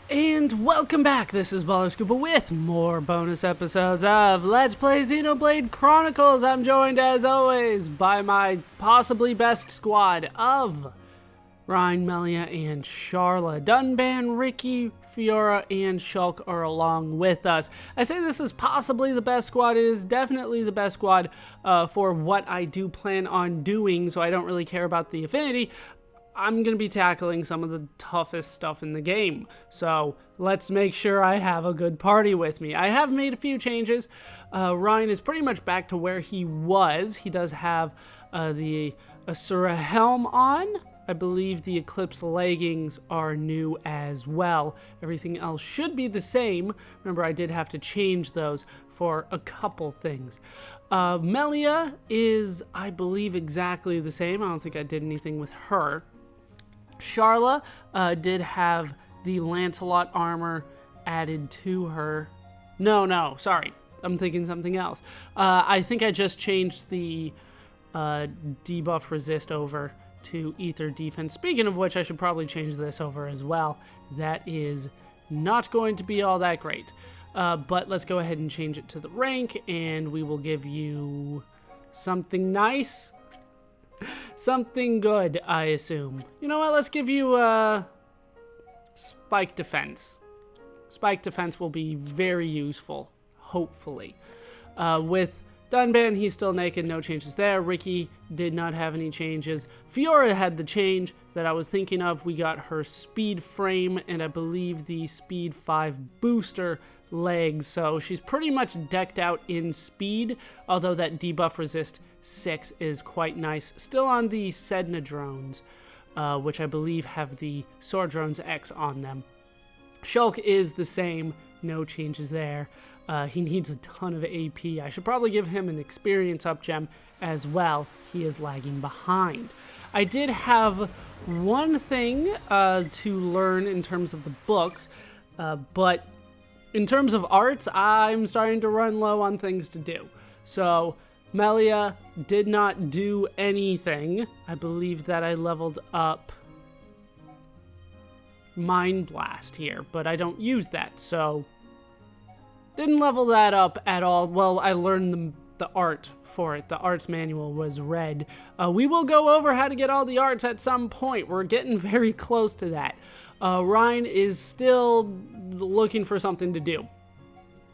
And welcome back, this is Ballerscuba with more bonus episodes of Let's Play Xenoblade Chronicles. I'm joined as always by my possibly best squad of Ryan, Melia, and Charla. Dunban, Ricky, Fiora, and Shulk are along with us. I say this is possibly the best squad. It is definitely the best squad for what I do plan on doing, so I don't really care about the affinity. I'm going to be tackling some of the toughest stuff in the game. So let's make sure I have a good party with me. I have made a few changes. Ryan is pretty much back to where he was. He does have the Asura helm on. I believe the Eclipse leggings are new as well. Everything else should be the same. Remember, I did have to change those for a couple things. Melia is, I believe, exactly the same. I don't think I did anything with her. Charla did have the Lancelot armor added to her. No, sorry. I'm thinking something else. I think I just changed the debuff resist over to ether defense. Speaking of which, I should probably change this over as well. That is not going to be all that great. But let's go ahead and change it to the rank, and we will give you something nice. Something good, I assume. You know what? Let's give you spike defense. Spike defense will be very useful, hopefully. With Dunban, he's still naked, no changes there. Ricky did not have any changes. Fiora had the change that I was thinking of. We got her speed frame and I believe the speed 5 booster legs. So she's pretty much decked out in speed, although that debuff resist 6 is quite nice. Still on the Sedna drones, which I believe have the Sword Drones X on them. Shulk is the same, no changes there. He needs a ton of AP. I should probably give him an experience up gem as well. He is lagging behind. I did have one thing to learn in terms of the books, but in terms of arts, I'm starting to run low on things to do. So Melia did not do anything. I believe that I leveled up Mind Blast here, but I don't use that, so didn't level that up at all. Well, I learned the art for it. The arts manual was red. We will go over how to get all the arts at some point. We're getting very close to that. Ryan is still looking for something to do,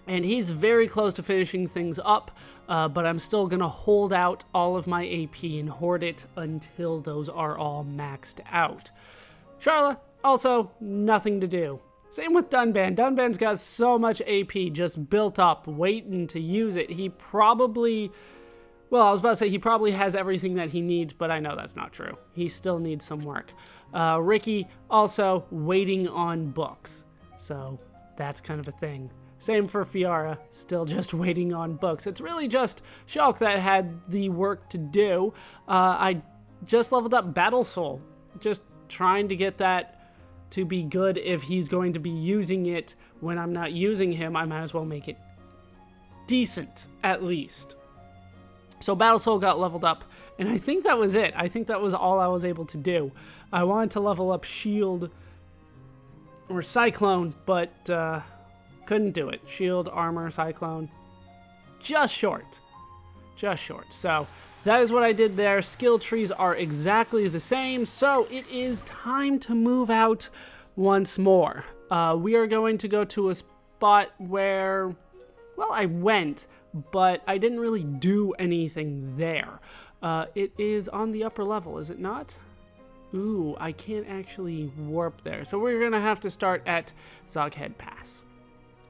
and he's very close to finishing things up, but I'm still going to hold out all of my AP and hoard it until those are all maxed out. Charla, also nothing to do. Same with Dunban. Dunban's got so much AP just built up, waiting to use it. He probably, well, I was about to say he probably has everything that he needs, but I know that's not true. He still needs some work. Ricky, also waiting on books. So that's kind of a thing. Same for Fiora, still just waiting on books. It's really just Shulk that had the work to do. I just leveled up Battle Soul, just trying to get that to be good. If he's going to be using it when I'm not using him, I might as well make it decent, at least. So Battle Soul got leveled up, and I think that was it. I think that was all I was able to do. I wanted to level up Shield or Cyclone, but couldn't do it. Shield, Armor, Cyclone, just short. Just short. So that is what I did there. Skill trees are exactly the same, so it is time to move out once more. We are going to go to a spot where, well, I went, but I didn't really do anything there. It is on the upper level, is it not? Ooh, I can't actually warp there. So we're going to have to start at Zoghead Pass.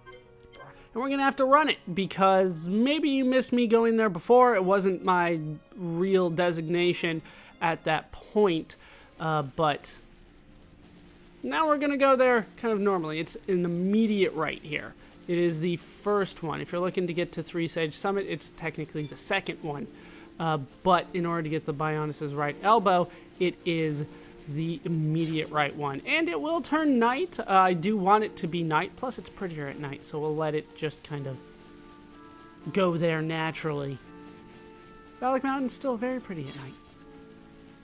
And we're going to have to run it, because maybe you missed me going there before. It wasn't my real designation at that point, but now we're going to go there kind of normally. It's an immediate right here. It is the first one. If you're looking to get to Three Sage Summit, it's technically the second one. But in order to get the Bionis' right elbow, it is the immediate right one. And it will turn night. I do want it to be night, plus it's prettier at night, so we'll let it just kind of go there naturally. Valak Mountain's still very pretty at night.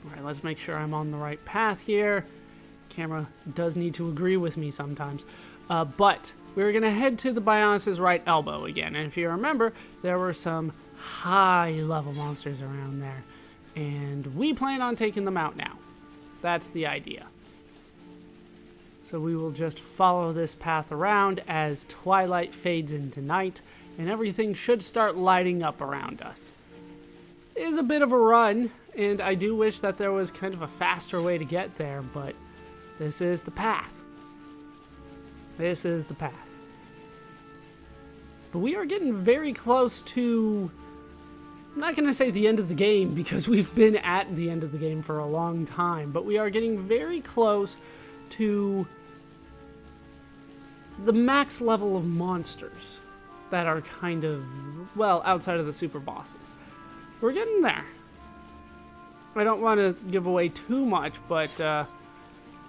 Alright, let's make sure I'm on the right path here. Camera does need to agree with me sometimes. But we're going to head to the Bionis' right elbow again. And if you remember, there were some high-level monsters around there. And we plan on taking them out now. That's the idea. So we will just follow this path around as twilight fades into night, and everything should start lighting up around us. It is a bit of a run, and I do wish that there was kind of a faster way to get there, but this is the path. This is the path. But we are getting very close to, I'm not going to say the end of the game, because we've been at the end of the game for a long time, but we are getting very close to the max level of monsters that are kind of, well, outside of the super bosses. We're getting there. I don't want to give away too much, but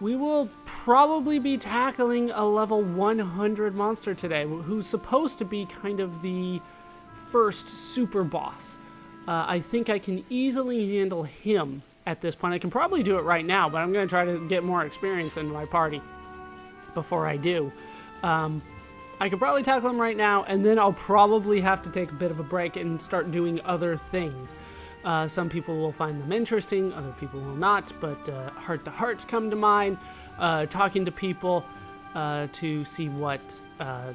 we will probably be tackling a level 100 monster today, who's supposed to be kind of the first super boss. I think I can easily handle him at this point. I can probably do it right now, but I'm going to try to get more experience in my party before I do. I could probably tackle him right now, and then I'll probably have to take a bit of a break and start doing other things. Some people will find them interesting, other people will not, but heart-to-hearts come to mind, talking to people to see what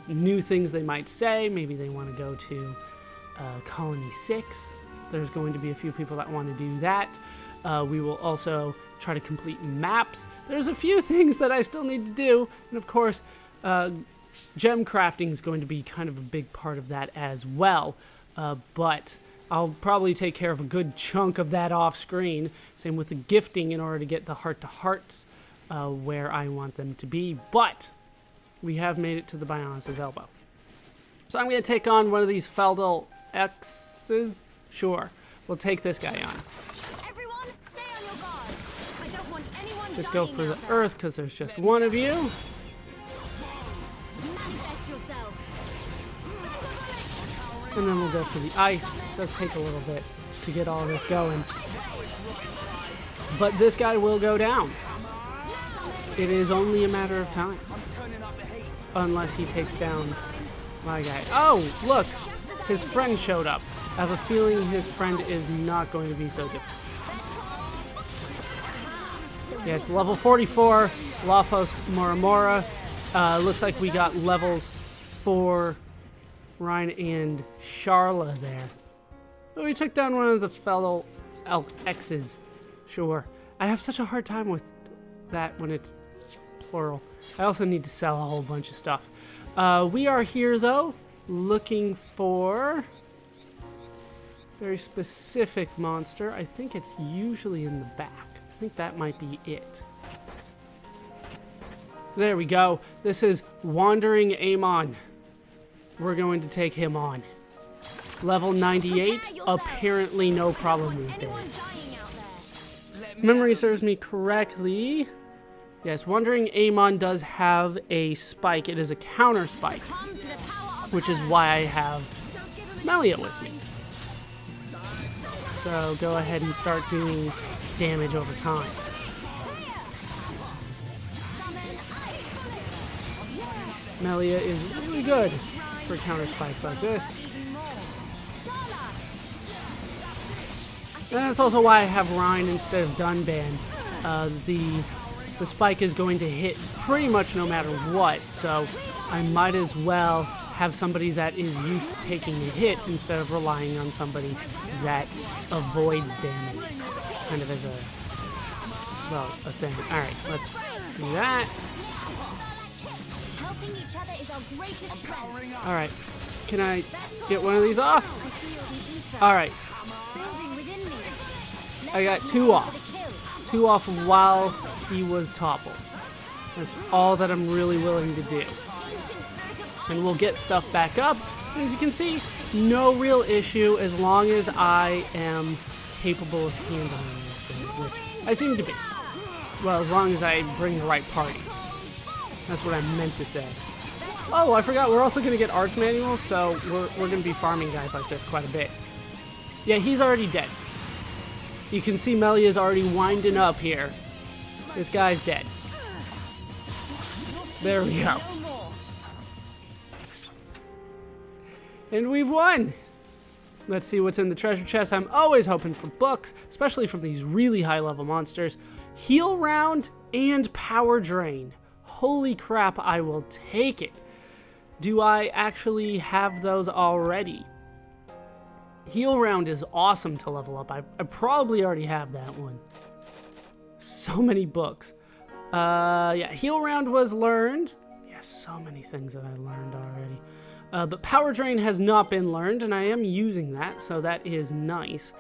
new things they might say. Maybe they want to go to Colony 6. There's going to be a few people that want to do that. We will also try to complete maps. There's a few things that I still need to do, and of course, gem crafting is going to be kind of a big part of that as well, but I'll probably take care of a good chunk of that off screen. Same with the gifting in order to get the heart-to-hearts where I want them to be, but we have made it to the Bionis' elbow. So I'm going to take on one of these Feldal X's. Sure, we'll take this guy on. Everyone, stay on your guard. I don't want anyone Just go dying for the out there. earth because there's just one of you. Manifest yourself. And then we'll go for the ice. It does take a little bit to get all this going. But this guy will go down. It is only a matter of time. Unless he takes down my guy. Oh, look! His friend showed up. I have a feeling his friend is not going to be so good. Yeah, it's level 44, Lafos Moramora. Looks like we got levels for Ryan and Charla there. Oh, we took down one of the fellow X's. Sure. I have such a hard time with that when it's plural. I also need to sell a whole bunch of stuff. We are here, though, looking for a very specific monster. I think it's usually in the back. I think that might be it. There we go. This is Wandering Amon. We're going to take him on. Level 98, apparently no problem these days. Memory serves me correctly. Yes, Wandering Amon does have a spike. It is a counter spike, which is why I have Melia with me. So go ahead and start doing damage over time. Melia is really good for counter spikes like this. And that's also why I have Rhine instead of Dunban. The spike is going to hit pretty much no matter what, so I might as well have somebody that is used to taking a hit instead of relying on somebody that avoids damage. Kind of as a, well, a thing. Alright, let's do that. Alright, can I get one of these off? Alright. I got two off. Two off while he was toppled. That's all that I'm really willing to do. And we'll get stuff back up. And as you can see, no real issue as long as I am capable of handling this thing, which I seem to be. Well, as long as I bring the right party. That's what I meant to say. Oh, I forgot, we're also going to get arts manuals, so we're going to be farming guys like this quite a bit. Yeah, he's already dead. You can see Melia's already winding up here. This guy's dead. There we go. No more. And we've won. Let's see what's in the treasure chest. I'm always hoping for books, especially from these really high level monsters. Heal round and power drain. Holy crap, I will take it. Do I actually have those already? Heal round is awesome to level up. I probably already have that one. So many books. Yeah, heal round was learned. Yeah, so many things that I learned already. But power drain has not been learned, and I am using that, so that is nice.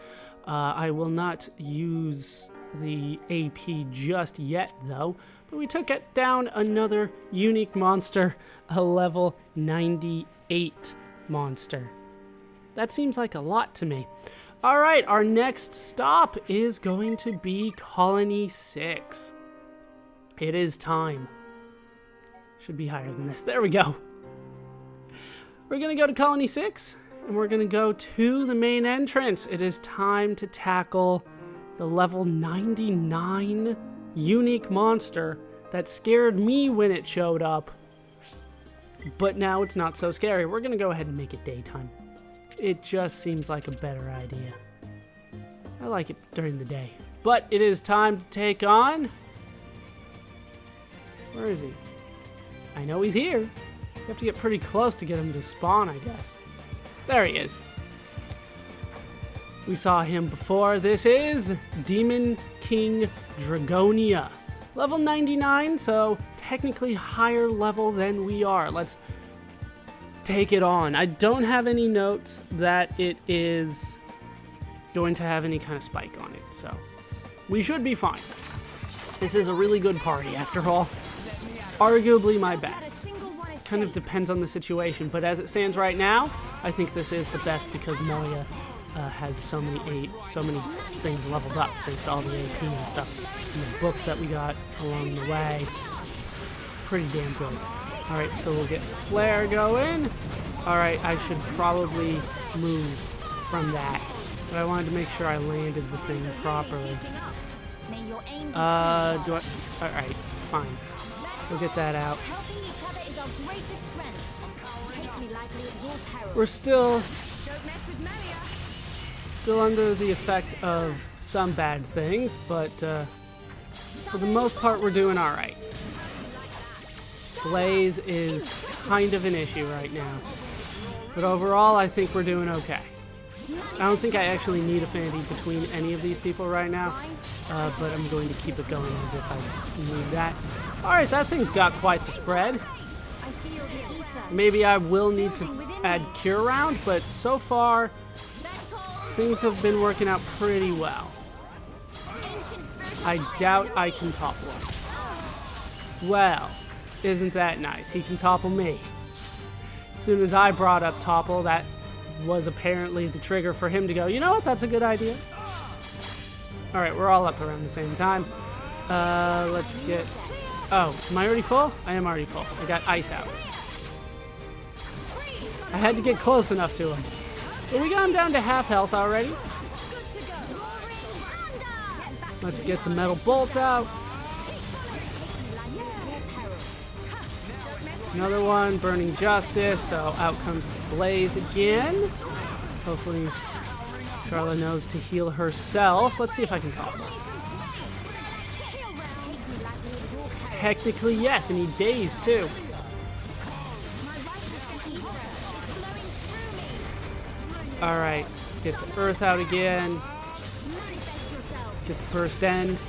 I will not use the AP just yet, though. But we took it down another unique monster, a level 98 monster. That seems like a lot to me. All right, our next stop is going to be Colony 6. It is time. Should be higher than this. There we go. We're going to go to Colony 6, and we're going to go to the main entrance. It is time to tackle the level 99 unique monster that scared me when it showed up. But now it's not so scary. We're going to go ahead and make it daytime. It just seems like a better idea. I like it during the day. But it is time to take on... Where is he? I know he's here. You have to get pretty close to get him to spawn, I guess. There he is. We saw him before. This is Demon King Dragonia. Level 99, so technically higher level than we are. Let's take it on. I don't have any notes that it is going to have any kind of spike on it, so we should be fine. This is a really good party, after all. Arguably my best. Kind of depends on the situation, but as it stands right now, I think this is the best because Melia has so many things leveled up thanks to all the AP and stuff, and the books that we got along the way. Pretty damn good. All right, so we'll get Flare going. All right, I should probably move from that, but I wanted to make sure I landed the thing properly. All right, fine. We'll get that out. We're still under the effect of some bad things, but for the most part, we're doing all right. Blaze is kind of an issue right now, but overall, I think we're doing okay. I don't think I actually need affinity between any of these people right now, but I'm going to keep it going as if I need that. All right, that thing's got quite the spread. Maybe I will need to add Cure Round, but so far, things have been working out pretty well. I doubt I can topple him. Well, isn't that nice? He can topple me. As soon as I brought up topple, that was apparently the trigger for him to go, you know what, that's a good idea. All right, we're all up around the same time. Let's get... Oh, am I already full? I am already full. I got ice out. I had to get close enough to him. But we got him down to half health already. Let's get the metal bolt out. Another one, Burning Justice, so out comes the Blaze again. Hopefully Charla knows to heal herself. Let's see if I can topple. Technically, yes, and he dazed too. Alright, get the earth out again. Let's get the first end.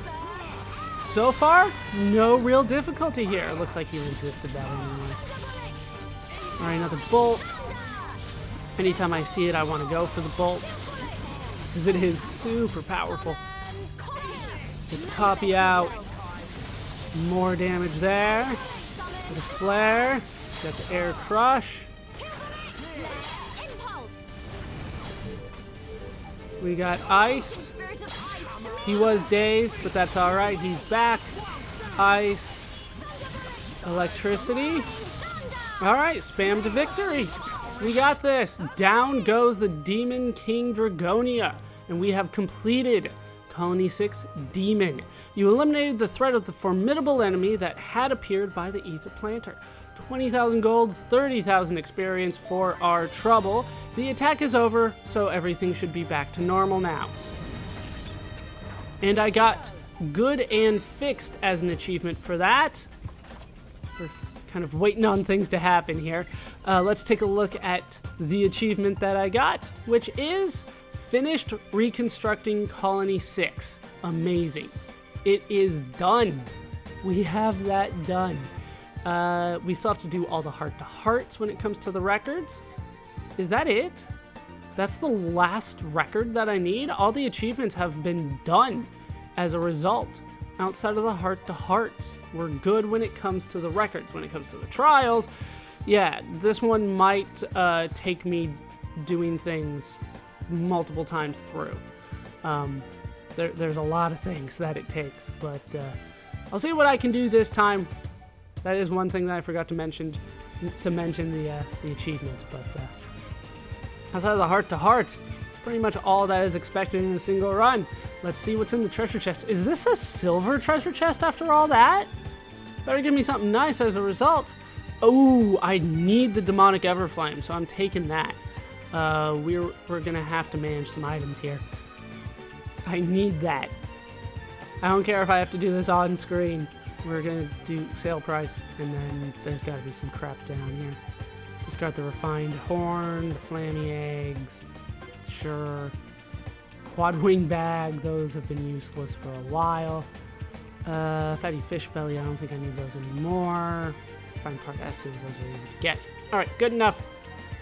So far, no real difficulty here. It looks like he resisted that anyway. Alright, another bolt. Anytime I see it, I want to go for the bolt, because it is super powerful. Get the copy out. More damage there. With a flare. Got the air crush. We got ice. He was dazed, but that's alright. He's back. Ice. Electricity. Alright, spam to victory. We got this. Down goes the Demon King Dragonia. And we have completed Colony 6 Demon. You eliminated the threat of the formidable enemy that had appeared by the Ether Planter. 20,000 gold, 30,000 experience for our trouble. The attack is over, so everything should be back to normal now. And I got good and fixed as an achievement for that. We're kind of waiting on things to happen here. Let's take a look at the achievement that I got, which is finished reconstructing Colony 6. Amazing. It is done. We have that done. We still have to do all the heart-to-hearts when it comes to the records. Is that it? That's the last record that I need? All the achievements have been done as a result. Outside of the heart-to-hearts, we're good when it comes to the records. When it comes to the trials, yeah, this one might take me doing things multiple times through. There's a lot of things that it takes, but I'll see what I can do this time. That is one thing that I forgot to mention the achievements, but outside of the heart-to-heart, it's pretty much all that is expected in a single run. Let's see what's in the treasure chest. Is this a silver treasure chest after all that? Better give me something nice as a result. Oh, I need the demonic everflame, so I'm taking that. We're gonna have to manage some items here. I need that. I don't care if I have to do this on screen. We're gonna do sale price, and then there's gotta be some crap down here. Discard the refined horn, the flammy eggs, sure. Quad wing bag, those have been useless for a while. Fatty fish belly, I don't think I need those anymore. Fine part S's, those are easy to get. All right, good enough.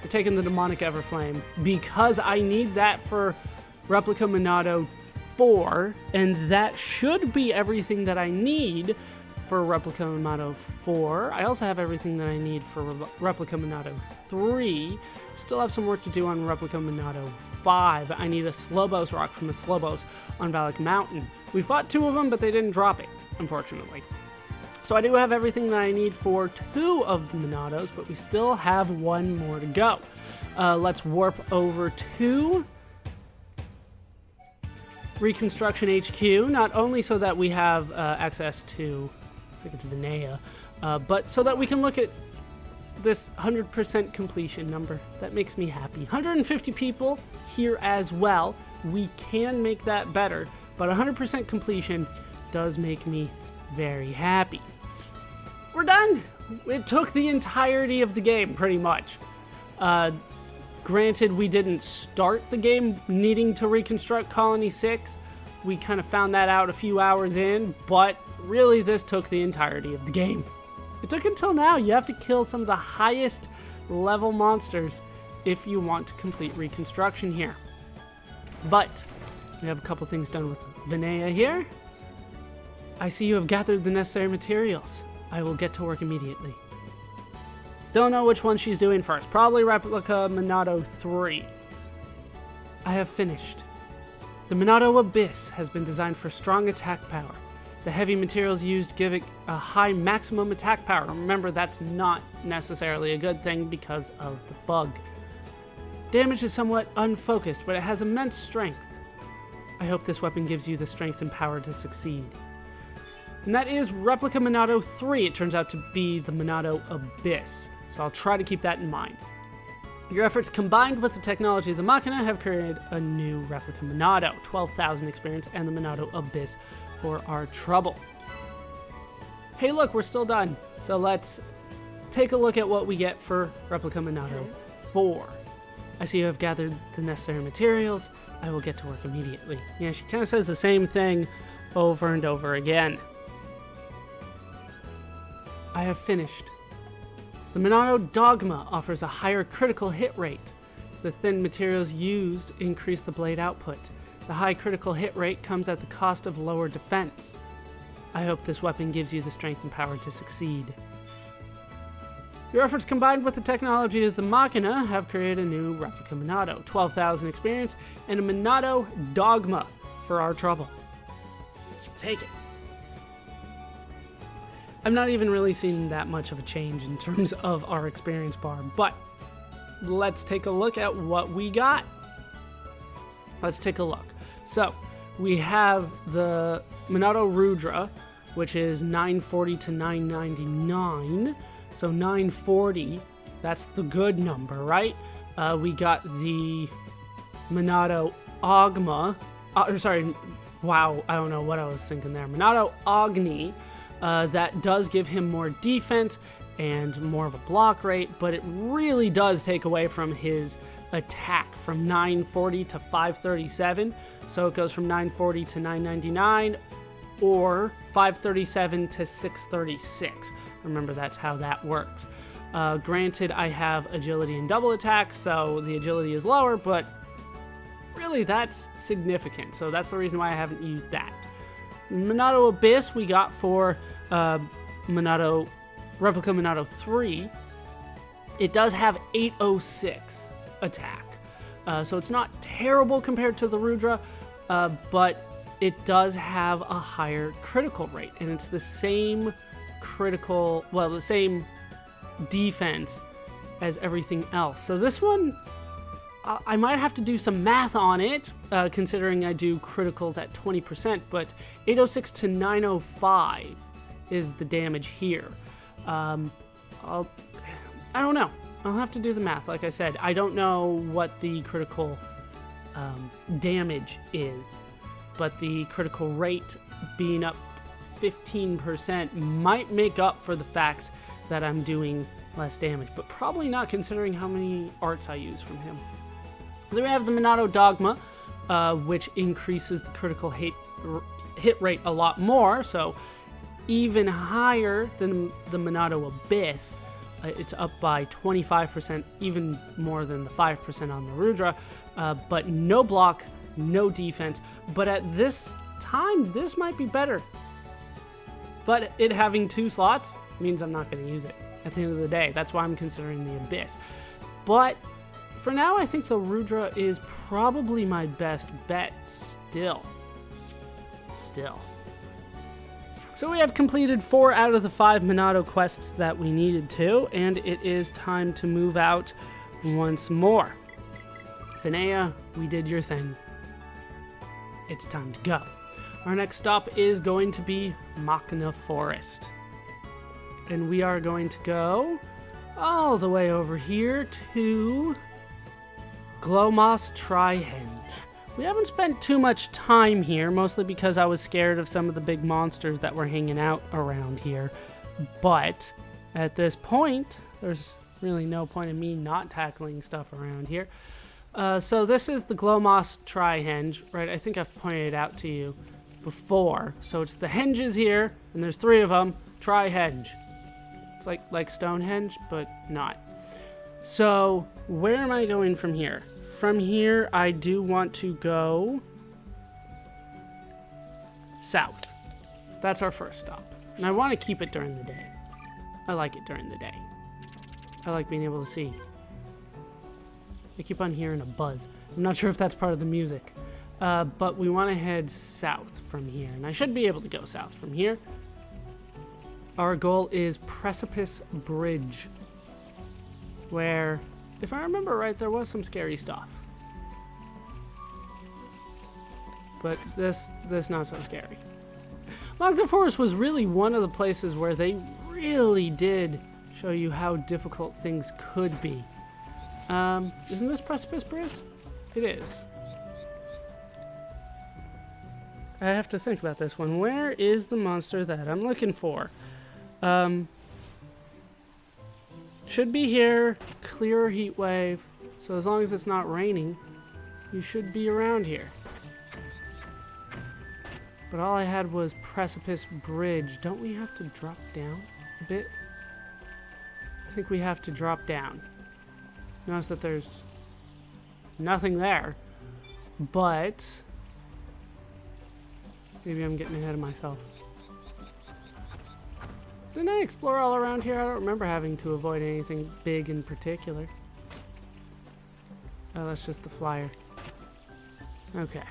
We're taking the demonic everflame because I need that for Replica Monado 4, and that should be everything that I need for Replica Monado 4. I also have everything that I need for Replica Monado 3. Still have some work to do on Replica Monado 5. I need a Slobos rock from the Slobos on Valak Mountain. We fought 2 of them, but they didn't drop it, unfortunately. So I do have everything that I need for 2 of the Monados, but we still have 1 more to go. Let's warp over to Reconstruction HQ, not only so that we have access to, I think it's Vinea, but so that we can look at this 100% completion number. That makes me happy. 150 people here as well. We can make that better, but 100% completion does make me very happy. We're done. It took the entirety of the game, pretty much. Granted, we didn't start the game needing to reconstruct Colony 6. We kind of found that out a few hours in, but really this took the entirety of the game. It took until now. You have to kill some of the highest level monsters if you want to complete reconstruction here. But we have a couple things done with Vinea here. I see you have gathered the necessary materials. I will get to work immediately. Don't know which one she's doing first. Probably Replica Monado 3. I have finished. The Monado Abyss has been designed for strong attack power. The heavy materials used give it a high maximum attack power. Remember, that's not necessarily a good thing because of the bug. Damage is somewhat unfocused, but it has immense strength. I hope this weapon gives you the strength and power to succeed. And that is Replica Monado 3. It turns out to be the Monado Abyss, so I'll try to keep that in mind. Your efforts combined with the technology of the Machina have created a new Replica Monado, 12,000 experience, and the Monado Abyss for our trouble. Hey look, we're still done. So let's take a look at what we get for Replica Monado 4. I see you have gathered the necessary materials. I will get to work immediately. Yeah, she kind of says the same thing over and over again. I have finished. The Monado Dogma offers a higher critical hit rate. The thin materials used increase the blade output. The high critical hit rate comes at the cost of lower defense. I hope this weapon gives you the strength and power to succeed. Your efforts combined with the technology of the Machina have created a new Replica Monado, 12,000 experience, and a Monado Dogma for our trouble. Take it. I'm not even really seeing that much of a change in terms of our experience bar, but let's take a look at what we got. Let's take a look. So, we have the Minato Rudra, which is 940 to 999. So 940, that's the good number, right? We got the Minato Agma. Wow, I don't know what I was thinking there. Minato Agni, that does give him more defense and more of a block rate, but it really does take away from his attack from 940 to 537. So it goes from 940 to 999 or 537 to 636. Remember, that's how that works. Granted, I have agility and double attack, so the agility is lower, but really that's significant. So that's the reason why I haven't used that. Minato Abyss we got for Replica Minato 3. It does have 806 attack. So it's not terrible compared to the Rudra, but it does have a higher critical rate, and it's the same the same defense as everything else. So this one, I might have to do some math on it, considering I do criticals at 20%, but 806 to 905 is the damage here. I don't know. I'll have to do the math. Like I said, I don't know what the critical damage is, but the critical rate being up 15% might make up for the fact that I'm doing less damage, but probably not considering how many arts I use from him. Then we have the Minato Dogma, which increases the critical hit rate a lot more, so even higher than the Minato Abyss. It's up by 25%, even more than the 5% on the Rudra, but no block, no defense. But at this time, this might be better. But it having 2 slots means I'm not going to use it at the end of the day. That's why I'm considering the Abyss. But for now, I think the Rudra is probably my best bet still. So we have completed 4 out of the 5 Minato quests that we needed to, and it is time to move out once more. Finea, we did your thing. It's time to go. Our next stop is going to be Machina Forest. And we are going to go all the way over here to Glomos Trihenge. We haven't spent too much time here, mostly because I was scared of some of the big monsters that were hanging out around here. But at this point, there's really no point in me not tackling stuff around here. So this is the Glomos Trihenge, right? I think I've pointed it out to you before. So it's the henges here, and there's 3 of them. Trihenge. It's like Stonehenge, but not. So where am I going from here? From here, I do want to go south. That's our first stop. And I want to keep it during the day. I like it during the day. I like being able to see. I keep on hearing a buzz. I'm not sure if that's part of the music. But we want to head south from here. And I should be able to go south from here. Our goal is Precipice Bridge, where, if I remember right, there was some scary stuff. But this not so scary. Machina Forest was really one of the places where they really did show you how difficult things could be. Isn't this Precipice Bridge? It is. I have to think about this one. Where is the monster that I'm looking for? Should be here. Clear heat wave. So as long as it's not raining, you should be around here. But all I had was Precipice Bridge. Don't we have to drop down a bit? I think we have to drop down. Notice that there's nothing there. But maybe I'm getting ahead of myself. Didn't I explore all around here? I don't remember having to avoid anything big in particular. Oh, that's just the flyer. Okay.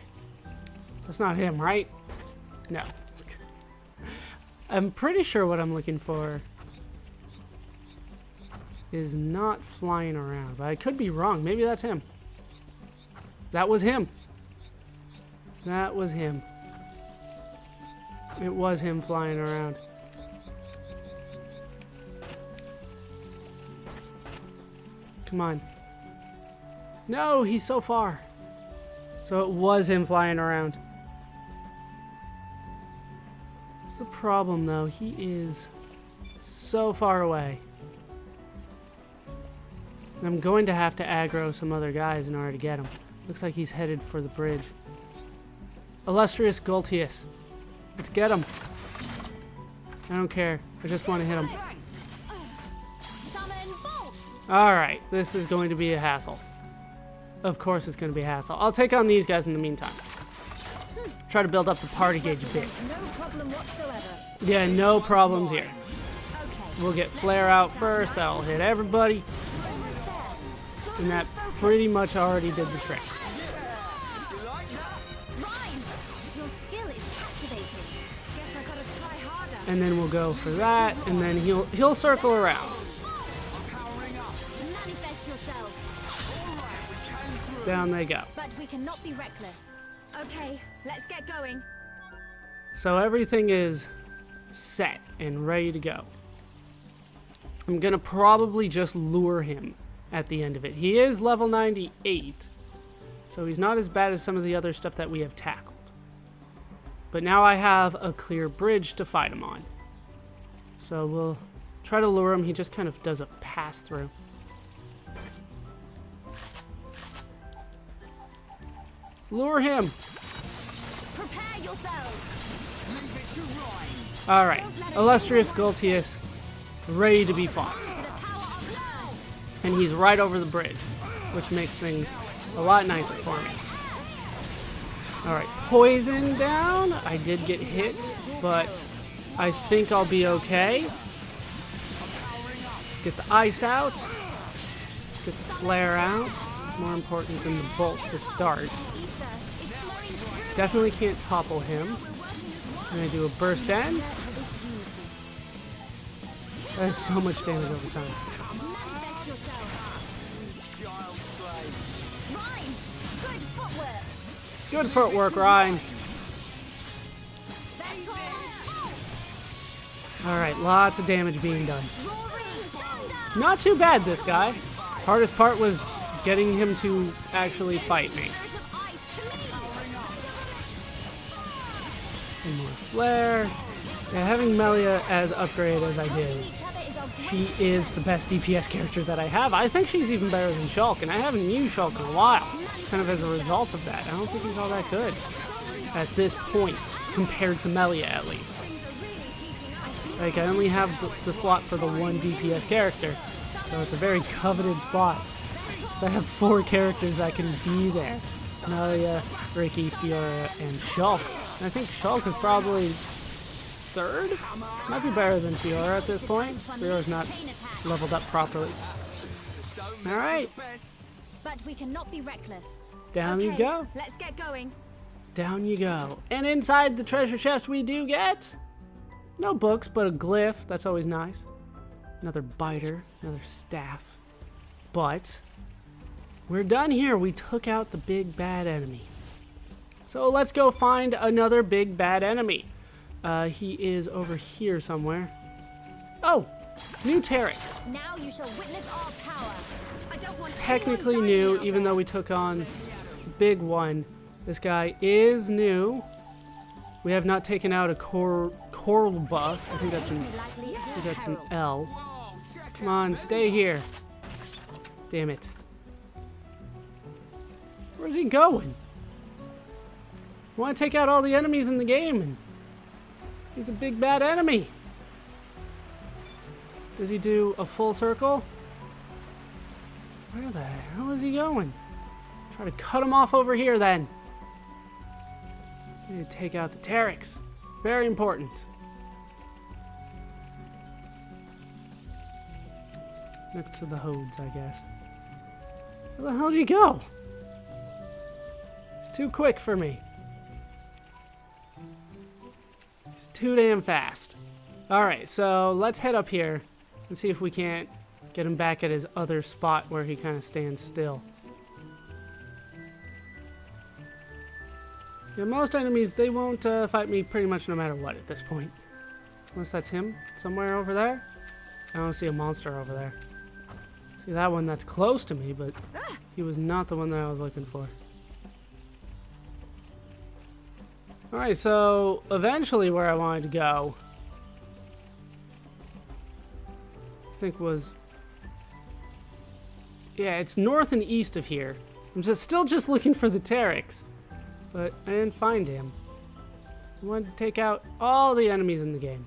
That's not him, right? No. I'm pretty sure what I'm looking for is not flying around, but I could be wrong. Maybe that's him. That was him. That was him. It was him flying around. Come on. No, he's so far. So it was him flying around. What's the problem, though? He is so far away. And I'm going to have to aggro some other guys in order to get him. Looks like he's headed for the bridge. Illustrious Goltius. Let's get him. I don't care. I just want to hit him. Alright, this is going to be a hassle. Of course it's going to be a hassle. I'll take on these guys in the meantime. Try to build up the party gauge a bit. No problem whatsoever. Yeah, no problems here. We'll get Flare out first. That'll hit everybody. And that pretty much already did the trick. And then we'll go for that, and then he'll circle around. Down they go. But we cannot be reckless. Okay, let's get going. So everything is set and ready to go. I'm gonna probably just lure him at the end of it. He is level 98, so he's not as bad as some of the other stuff that we have tackled. But now I have a clear bridge to fight him on. So we'll try to lure him. He just kind of does a pass through. Lure him. Prepare yourselves. All right, Illustrious Goltius, ready to be fought. And he's right over the bridge, which makes things a lot nicer for me. All right, poison down. I did get hit, but I think I'll be okay. Let's get the ice out. Get the flare out. More important than the bolt to start. Definitely can't topple him. And I do a burst end. That is so much damage over time. Good footwork, Ryan. Alright, lots of damage being done. Not too bad, this guy. Hardest part was getting him to actually fight me. And more flare. Yeah, having Melia as upgrade as I did, she is the best DPS character that I have. I think she's even better than Shulk, and I haven't used Shulk in a while. Kind of as a result of that. I don't think he's all that good at this point, compared to Melia at least. Like, I only have the slot for the one DPS character, so it's a very coveted spot. So I have 4 characters that can be there. Melia, Ricky, Fiora, and Shulk. And I think Shulk is probably 3rd? Might be better than Fiora at this point. Fiora's not leveled up properly. Alright. But we cannot be reckless. Down you go. Let's get going. Down you go. And inside the treasure chest we do get no books, but a glyph. That's always nice. Another biter, another staff. But we're done here. We took out the big bad enemy. So let's go find another big bad enemy. He is over here somewhere. Oh, new Terex. Now you shall witness our power. I don't want Technically new, even though we took on the big one. This guy is new. We have not taken out a Korlba. I think that's an L. Come on, stay here. Damn it. Where's he going? I want to take out all the enemies in the game, and he's a big bad enemy. Does he do a full circle? Where the hell is he going? Try to cut him off over here then. Need to take out the Terex. Very important. Next to the Hodes, I guess. Where the hell did he go? It's too quick for me. He's too damn fast. Alright, so let's head up here and see if we can't get him back at his other spot where he kind of stands still. Yeah, most enemies, they won't fight me pretty much no matter what at this point. Unless that's him somewhere over there. I don't see a monster over there. See that one that's close to me, but he was not the one that I was looking for. Alright, so eventually where I wanted to go, I think was... Yeah, it's north and east of here. I'm still just looking for the Teryx, but I didn't find him. I wanted to take out all the enemies in the game.